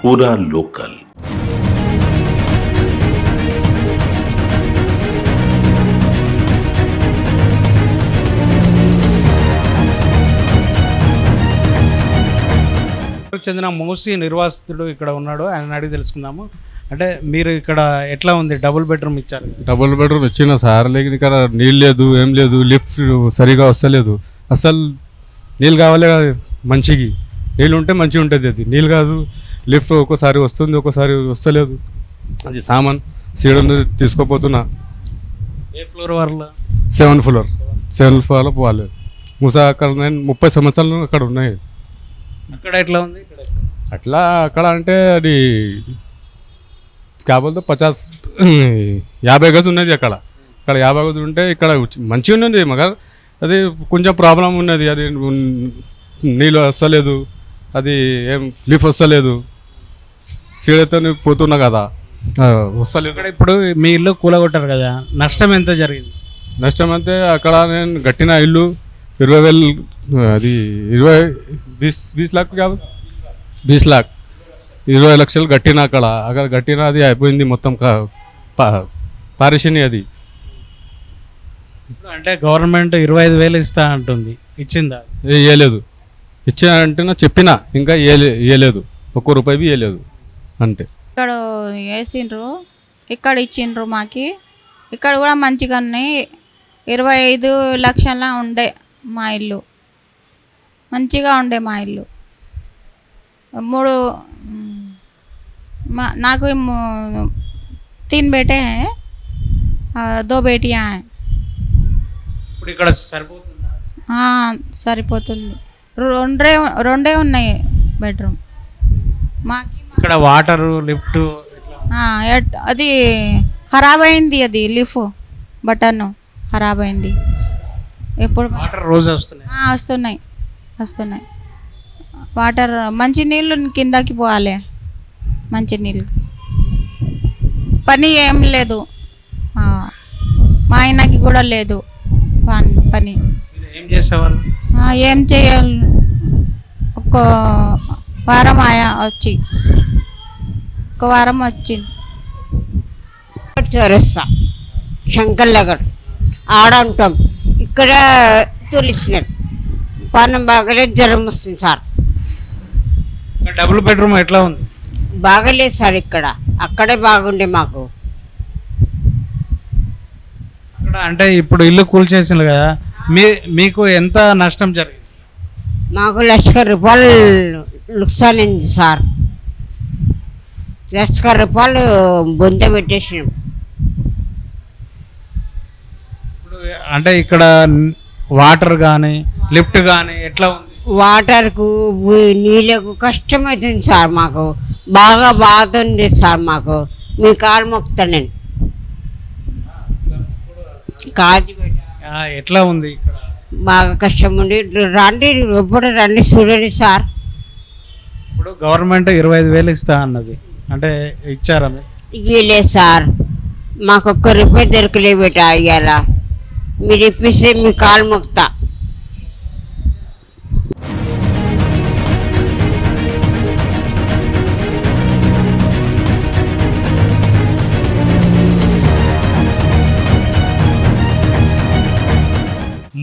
पूरा लोकल। చెందిన మూసి నిర్వాసితుడు ఇక్కడ ఉన్నాడు, ఆయన అడిగి తెలుసుకుందాము. అంటే మీరు ఇక్కడ ఎట్లా ఉంది, డబుల్ బెడ్రూమ్ ఇచ్చారు? డబుల్ బెడ్రూమ్ ఇచ్చిన సార్, లేकिन ఇక్కడ నీళ్ళు లేదు, ఏం లేదు, లిఫ్ట్ సరిగా వస్తలేదు. అసలు నీళ్ళు కావాలి మంచికి, నీళ్ళు ఉంటే మంచిగా ఉంటుంది. అది నీళ్ళు కాదు, లిఫ్ట్ ఒక్కోసారి వస్తుంది, ఒక్కోసారి వస్తలేదు. అది సామాన్ సీడన్ తీసుకోపోతున్నా. ఏ ఫ్లోర్ వరలో? 7th ఫ్లోర్లో పోవాలి. ముసా అక్కడ 30 సంవత్సరాలు అక్కడ ఉన్నాయి. అక్కడ ఎట్లా ఉంది? అట్లా అక్కడ అంటే అది కాబోతే 50 గజు ఉన్నది. అక్కడ 50 గజు ఉంటే ఇక్కడ మంచిగా ఉన్నది, మగర్ అది కొంచెం ప్రాబ్లం ఉన్నది. అది నీళ్ళు వస్తలేదు, అది ఏం లిఫ్ట్ వస్తలేదు, సీడతో పోతున్నా కదా, వస్తలేదు. ఇక్కడ ఇప్పుడు మీ ఇల్లు కూలగొట్టారు కదా, నష్టం ఎంత జరిగింది? నష్టం అంటే అక్కడ నేను కట్టిన ఇల్లు 20,000, అది 20 లాక్ కాదు, 20 లాక్, 20 లక్షలు కట్టిన. అక్కడ కట్టిన అది అయిపోయింది మొత్తం, పారేసింది. అది అంటే గవర్నమెంట్ 25,000 ఇస్తా అంటుంది, ఇచ్చిందా? ఇవ్వలేదు. ఇచ్చానంటే చెప్పినా, ఇంకా ఇవ్వలేదు, ₹1 ఇవ్వలేదు. అంటే ఇక్కడ వేసిండ్రు, ఇక్కడ ఇచ్చిండ్రు మాకి. ఇక్కడ కూడా మంచిగానే 25 లక్షల ఉండే మా ఇల్లు, మంచిగా ఉండే మా ఇల్లు. నాకు 3 बेटे हैं, 2 बेटियां हैं. ఇప్పుడు ఇక్కడ సరిపోతుందా? సరిపోతుంది. రెండే ఉన్నాయి బెడ్రూమ్ మాకి. ఇక్కడ వాటర్ లిఫ్ట్ అది ఖరాబ్ అయింది, అది లిఫ్ట్ బటన్ ఖరాబ్ అయింది. ఎప్పుడు వాటర్ రోజు వస్తున్నాయి వాటర్. మంచి నీళ్ళు కిందకి పోవాలి, మంచి నీళ్ళు. పని ఏం లేదు, మా ఆయనకి కూడా లేదు పని. ఏం చేసేవాళ్ళు? ఏం చేయాలి, ఒక వారం వచ్చింది. చౌరస్తా శంకర్ నగర్ ఆడ ఉంటాం. ఇక్కడ తొలిసినారు, పానం బాగలేదు, జ్వరం వస్తుంది సార్. డబుల్ బెడ్రూమ్ ఎట్లా ఉంది? బాగలేదు సార్, ఇక్కడ అక్కడే బాగుండే మాకు. అక్కడ అంటే ఇప్పుడు ఇల్లు కూల్చేసింది కదా, మీకు ఎంత నష్టం జరిగింది? మాకు ₹1,00,000 నుక్సాన్ అయింది సార్. ₹1,00,000 బొంద పెట్టేసినాం. ఇప్పుడు అంటే ఇక్కడ వాటర్ కానీ లిఫ్ట్ కానీ ఎట్లా ఉంది? వాటర్కు నీళ్ళకు కష్టమవుతుంది సార్, మాకు బాగా బాధ ఉంది సార్. మాకు మీ కాలు మొక్కుతాను నేను, కాదు ఎట్లా ఉంది ఇక్కడ? బాగా కష్టం ఉండి. రండి, ఎప్పుడు రండి, చూడండి సార్. ఇప్పుడు గవర్నమెంట్ 25,000 ఇస్తా అన్నది, అంటే ఇచ్చారా? ఇవ్వలేదు సార్, మాకు ₹1 దొరకలే బేట. ఇవాళ మీరు ఇప్పిస్తే మీ కాలు మొక్కుతా.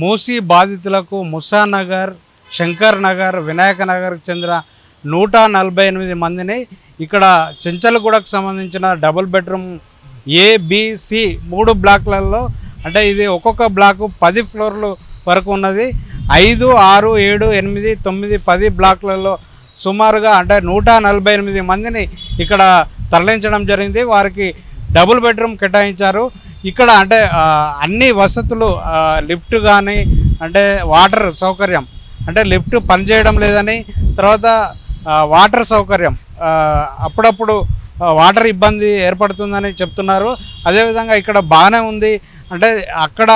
మూసీ బాధితులకు ముసానగర్, శంకర్ నగర్, వినాయక నగర్కి చెందిన 148 మందిని ఇక్కడ చెంచల్గూడకు సంబంధించిన డబుల్ బెడ్రూమ్ ABC 3 బ్లాక్లలో, అంటే ఇది ఒక్కొక్క బ్లాకు 10 ఫ్లోర్లు వరకు ఉన్నది. 5, 6, 7, 8, 9, 10 బ్లాక్లలో సుమారుగా అంటే 148 మందిని ఇక్కడ తరలించడం జరిగింది. వారికి డబుల్ బెడ్రూమ్ కేటాయించారు. ఇక్కడ అంటే అన్ని వసతులు, లిఫ్ట్ కానీ అంటే వాటర్ సౌకర్యం, అంటే లిఫ్ట్ పనిచేయడం లేదని, తర్వాత వాటర్ సౌకర్యం అప్పుడప్పుడు వాటర్ ఇబ్బంది ఏర్పడుతుందని చెప్తున్నారు. అదేవిధంగా ఇక్కడ బాగానే ఉంది, అంటే అక్కడ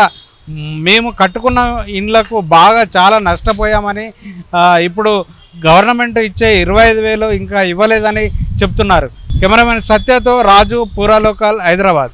మేము కట్టుకున్న ఇండ్లకు బాగా చాలా నష్టపోయామని, ఇప్పుడు గవర్నమెంట్ ఇచ్చే 25,000 ఇంకా ఇవ్వలేదని చెప్తున్నారు. కెమెరామెన్ సత్యతో రాజు, పూరా లోకల్, హైదరాబాద్.